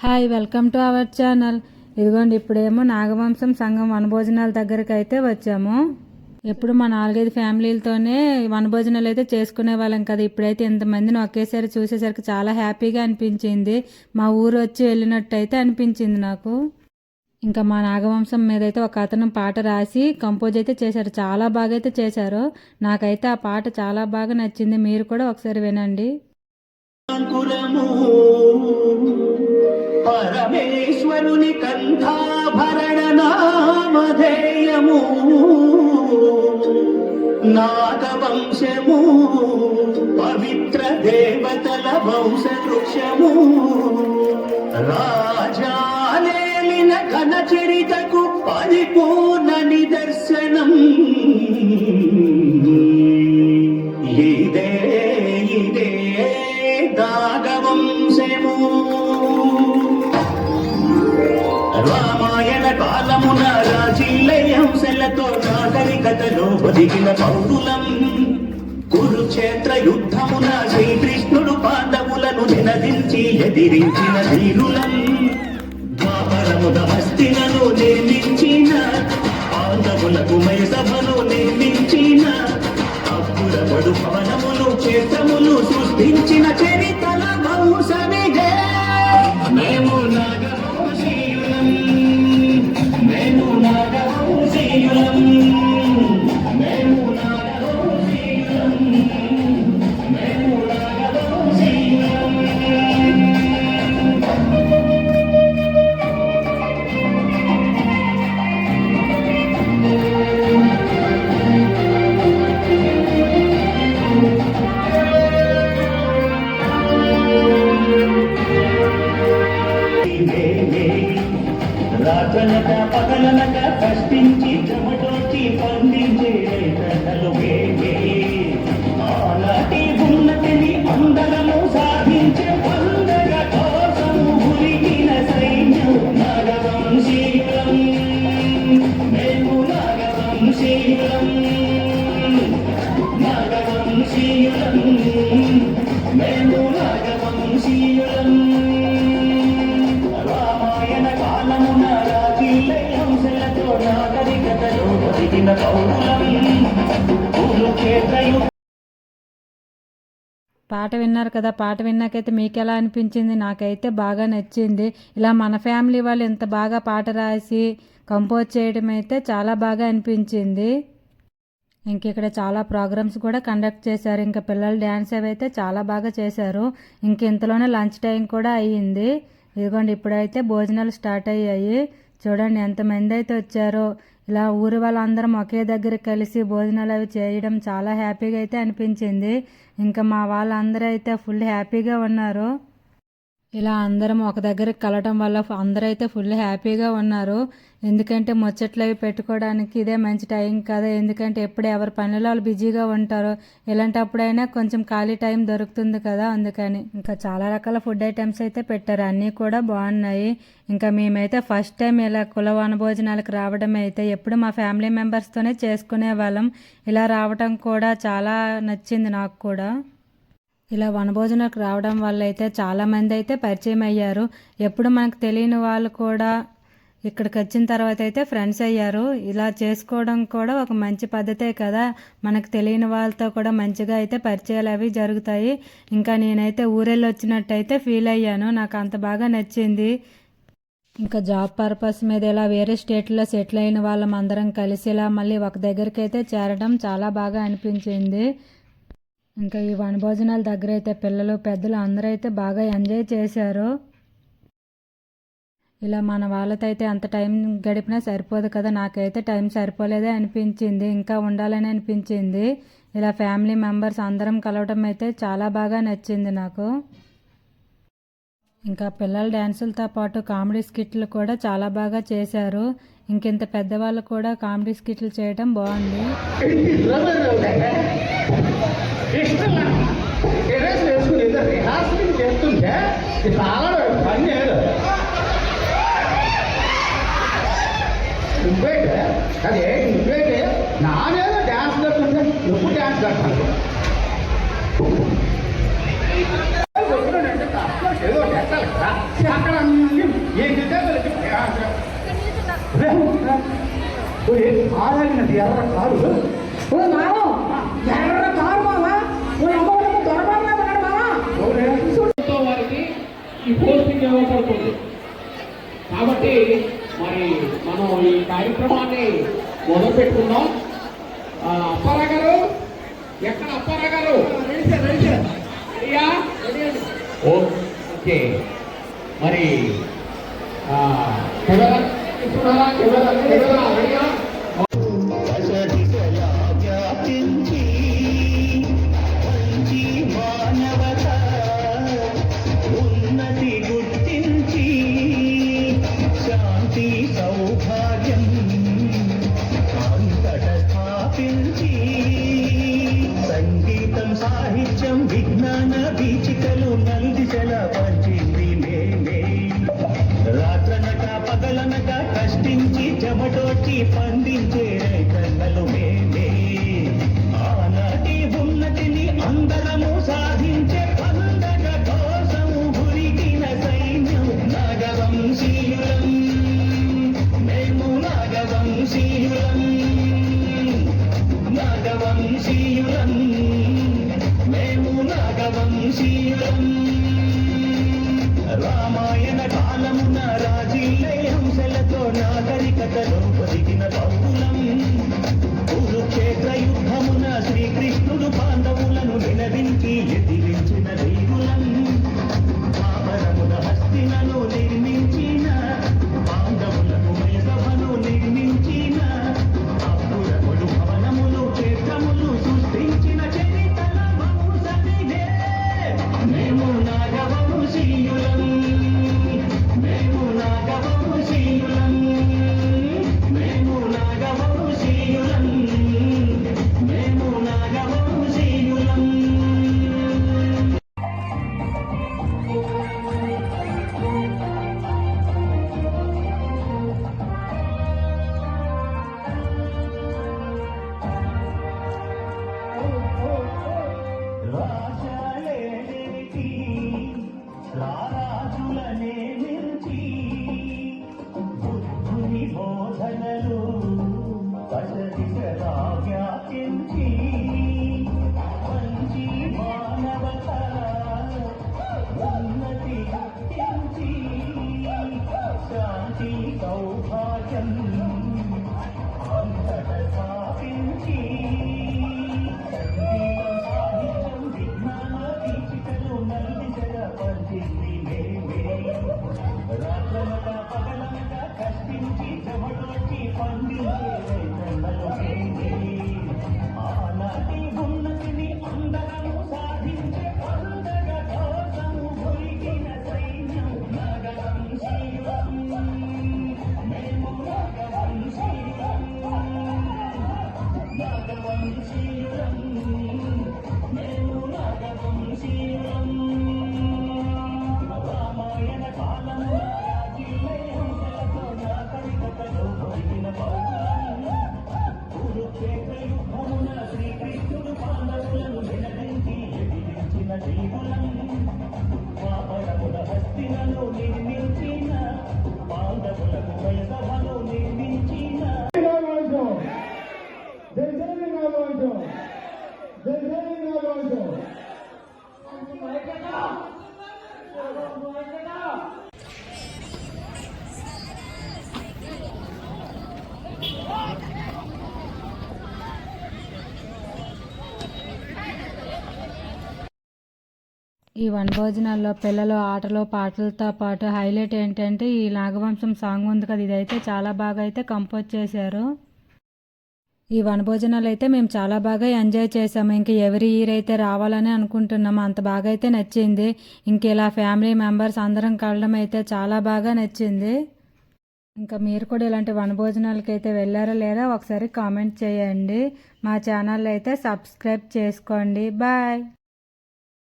Hi, welcome to our channel. ఇదిగోండి, ఇప్పుడేమో నాగవంశం సంఘం వనభోజనాల దగ్గరికి అయితే వచ్చాము. ఎప్పుడు మా 4-5 ఫ్యామిలీలతోనే వనభోజనాలు అయితే చేసుకునే వాళ్ళం కదా. ఇప్పుడైతే ఇంతమందిని ఒకేసారి చూసేసరికి చాలా హ్యాపీగా అనిపించింది. మా ఊరు వచ్చి వెళ్ళినట్టు అయితే అనిపించింది నాకు. ఇంకా మా నాగవంశం మీద అయితే ఒక అతను పాట రాసి కంపోజ్ అయితే చేశారు. చాలా బాగా అయితే చేశారు. నాకైతే ఆ పాట చాలా బాగా నచ్చింది. మీరు కూడా ఒకసారి వినండి. పరమేశ్వరుని కంఠాభరణ నామధేయము నాగవంశము పవిత్ర దేవతల వంశవృక్షము రాజాలేలిన ఘన చరితకు పరిపూర్ణ నిదర్శనం. ఇదే ఇదే నాగవంశము. రామాయణ కాలమున రాజిల్లే అంశలతో నాగరికతలో ఒదిగిన పౌరులం. కురుక్షేత్ర యుద్ధమున శ్రీకృష్ణుడు పాండవులను నినదించి ఎదిరించిన ధీరులం. ద్వాపరమున హస్తినను నిర్మించిన పాండవులకు మయసభను నిర్మించిన అప్పుడపడు భవనములు క్షేత్రములు సృష్టించిన చరితల వంశమిదే. మేము నాగవంశీయులం, మేము నాగవంశీయులం, మేము నాగవంశీయులం, మేము నాగవంశీయులం. రాజనక పగలనక కష్టించి చెమటోచి పండించే రైతన్నలు ఆనాటి ఉన్నతిని అందరము సాధించే పండగ కోసము ఉరిగిన సైన్యం నాగవంశీయులం. మేము నాగవంశీయులం, నాగవంశీయులం, మేము నాగవంశీయులం. రామాయణ కాలమున రాజిల్లే అంశలతో నాగరికతలో ఒదిగిన పౌరులం. పాట విన్నారు కదా. పాట విన్నాకైతే మీకు ఎలా అనిపించింది? నాకైతే బాగా నచ్చింది. ఇలా మన ఫ్యామిలీ వాళ్ళు ఇంత బాగా పాట రాసి కంపోజ్ చేయడం అయితే చాలా బాగా అనిపించింది. ఇంక ఇక్కడ చాలా ప్రోగ్రామ్స్ కూడా కండక్ట్ చేశారు. ఇంకా పిల్లలు డ్యాన్స్ అవి అయితే చాలా బాగా చేశారు. ఇంక ఇంతలోనే లంచ్ టైం కూడా అయ్యింది. ఇదిగోండి, ఇప్పుడైతే భోజనాలు స్టార్ట్ అయ్యాయి. చూడండి ఎంతమంది అయితే వచ్చారో. ఇలా ఊరి వాళ్ళందరం ఒకే దగ్గర కలిసి భోజనాలు అవి చేయడం చాలా హ్యాపీగా అయితే అనిపించింది. ఇంకా మా వాళ్ళందరూ అయితే ఫుల్ హ్యాపీగా ఉన్నారు. ఇలా అందరం ఒక దగ్గరికి కలవడం వల్ల అందరూ అయితే ఫుల్ హ్యాపీగా ఉన్నారు. ఎందుకంటే ముచ్చట్లు అవి పెట్టుకోవడానికి ఇదే మంచి టైం కదా. ఎందుకంటే ఎప్పుడు ఎవరి పనులు వాళ్ళు బిజీగా ఉంటారో, ఇలాంటప్పుడైనా కొంచెం ఖాళీ టైం దొరుకుతుంది కదా, అందుకని. ఇంకా చాలా రకాల ఫుడ్ ఐటమ్స్ అయితే పెట్టారు. అన్నీ కూడా బాగున్నాయి. ఇంకా మేమైతే ఫస్ట్ టైం ఇలా కుల వనభోజనాలకు రావడం అయితే ఎప్పుడు మా ఫ్యామిలీ మెంబర్స్తోనే చేసుకునే వాళ్ళం. ఇలా రావడం కూడా చాలా నచ్చింది నాకు కూడా. ఇలా వనభోజనాలకు రావడం వల్ల అయితే చాలామంది అయితే పరిచయం అయ్యారు. ఎప్పుడు మనకు తెలియని వాళ్ళు కూడా ఇక్కడికి వచ్చిన తర్వాత అయితే ఫ్రెండ్స్ అయ్యారు. ఇలా చేసుకోవడం కూడా ఒక మంచి పద్ధతే కదా. మనకు తెలియని వాళ్ళతో కూడా మంచిగా అయితే పరిచయాలు అవి జరుగుతాయి. ఇంకా నేనైతే ఊరెళ్ళి వచ్చినట్టయితే ఫీల్ అయ్యాను. నాకు అంత బాగా నచ్చింది. ఇంకా జాబ్ పర్పస్ మీద ఇలా వేరే స్టేట్లో సెటిల్ అయిన వాళ్ళం అందరం కలిసి ఇలా మళ్ళీ ఒక దగ్గరికి అయితే చేరడం చాలా బాగా అనిపించింది. ఇంకా ఈ వనభోజనాల దగ్గర అయితే పిల్లలు పెద్దలు అందరూ అయితే బాగా ఎంజాయ్ చేశారు. ఇలా మన వాళ్ళతో అయితే అంత టైం గడిపినా సరిపోదు కదా. నాకైతే టైం సరిపోలేదే అనిపించింది, ఇంకా ఉండాలని అనిపించింది. ఇలా ఫ్యామిలీ మెంబర్స్ అందరం కలవడం అయితే చాలా బాగా నచ్చింది నాకు. ఇంకా పిల్లల డ్యాన్సులతో పాటు కామెడీ స్కిట్లు కూడా చాలా బాగా చేశారు. ఇంకెంత పెద్దవాళ్ళు కూడా కామెడీ స్కిట్లు చేయడం బాగుంది. నానేదో డ్యాన్స్ కట్టుంటే ఎప్పుడు డ్యాన్స్ కట్టాను. ఏదో ఏం చెప్పారు ఆడాలినది ఎర్ర కారు ఓ మామ ఎర్ర కారు మామ ఓ అమ్మవాళ్ళకు దొరబాబులా ఉన్నాడు మామ తో వారికి ఈ పోస్టింగ్ ఇవ్వబడుతుంది. కాబట్టి మరి మనం ఈ కార్యక్రమాన్ని మొదలు పెట్టుకుందాం. అప్పారా గారు, ఎక్కడ అప్పారా గారు? రెడీయా? ఓకే. మరి కెమెరా తీసుకున్నారా? కెమెరా రెడీయా? ఉన్నతి గుర్తించి శాంతి సౌభాగ్యం అంతట స్థాపించి సంగీతం సాహిత్యం విజ్ఞాన వీచికలు నలుదిశల పంచింది మేమే రాత్రనక పగలనక కష్టించి చెమటోచి పండించే రైతన్నలు మేమే ఆనాటి ఉన్నతిని అందరము సాధించే పండగ కోసము గురికిన సైన్యం నాగవంశీయులం మేము నాగవంశీయులం నాగవంశీయులం మేము నాగవంశీయులం రామాయణ కాలమున రాజీలే హంసలతో నాగరికతలో బతికిన పౌరులం కురుక్షేత్ర యుద్ధమున శ్రీకృష్ణుడు పాండవులను వినవించి ఎదిరించిన దేవులం పాపరమున హస్తినను నిర్మించిన పాండవులకు మయసభను నిర్మించిన అప్పురముడు భవనములు క్షేత్రములు సృష్టించిన చరితల వంశమిదే మేము నాగవంశీయులం మేము నాగవంశీయులం మేము నాగవంశీయులం మేము నాగవంశీయులం రాజాలేటి రారాజులనే మించి బుద్ధుని బోధనలు పసరిసలా వ్యాపించి మంచి మానవత ఉన్నతి గుర్తించి శాంతి సౌభాగ్యం అంతట స్థాపించి సంగీతం సాహిత్యం విజ్ఞాన వీచికలు నలుదిశల పంచింది మేమే రాత్రనక పగలనక కష్టించి చెమటోచి పండించే రైతన్నలు మేమే ఆనాటి ఉన్నతిని అందరము సాధించే పండగ కోసము గురికిన సైన్యం నాగవంశీయులం మేము నాగవంశీయులం నాగవంశీయులం మేము నాగవంశీయులం రామాయణ కాలమున రాజీలే హంసలతో నాగరికతలో బతికిన పౌరులం కురుక్షేత్ర యుద్ధమున శ్రీకృష్ణుడు పాండవులను వినదించి ఎదిరించిన దేవులం పాపరముల హస్తినను నిర్మించిన పాండవులకు వయసభను నిర్మించిన ఈ వనభోజనాల్లో పిల్లలు ఆటలు పాటలతో పాటు హైలైట్ ఏంటంటే ఈ నాగవంశం సాంగ్ ఉంది కదా, ఇదైతే చాలా బాగా అయితే కంపోజ్ చేశారు. ఈ వనభోజనాలు అయితే మేము చాలా బాగా ఎంజాయ్ చేసాము. ఇంక ఎవరి ఇయర్ అయితే రావాలని అనుకుంటున్నాము. అంత బాగా అయితే నచ్చింది. ఇంక ఇలా ఫ్యామిలీ మెంబర్స్ అందరం కలవడం అయితే చాలా బాగా నచ్చింది. ఇంకా మీరు కూడా ఇలాంటి వనభోజనాలకి అయితే వెళ్ళారా లేదా ఒకసారి కామెంట్ చేయండి. మా ఛానల్ అయితే సబ్స్క్రైబ్ చేసుకోండి. బాయ్.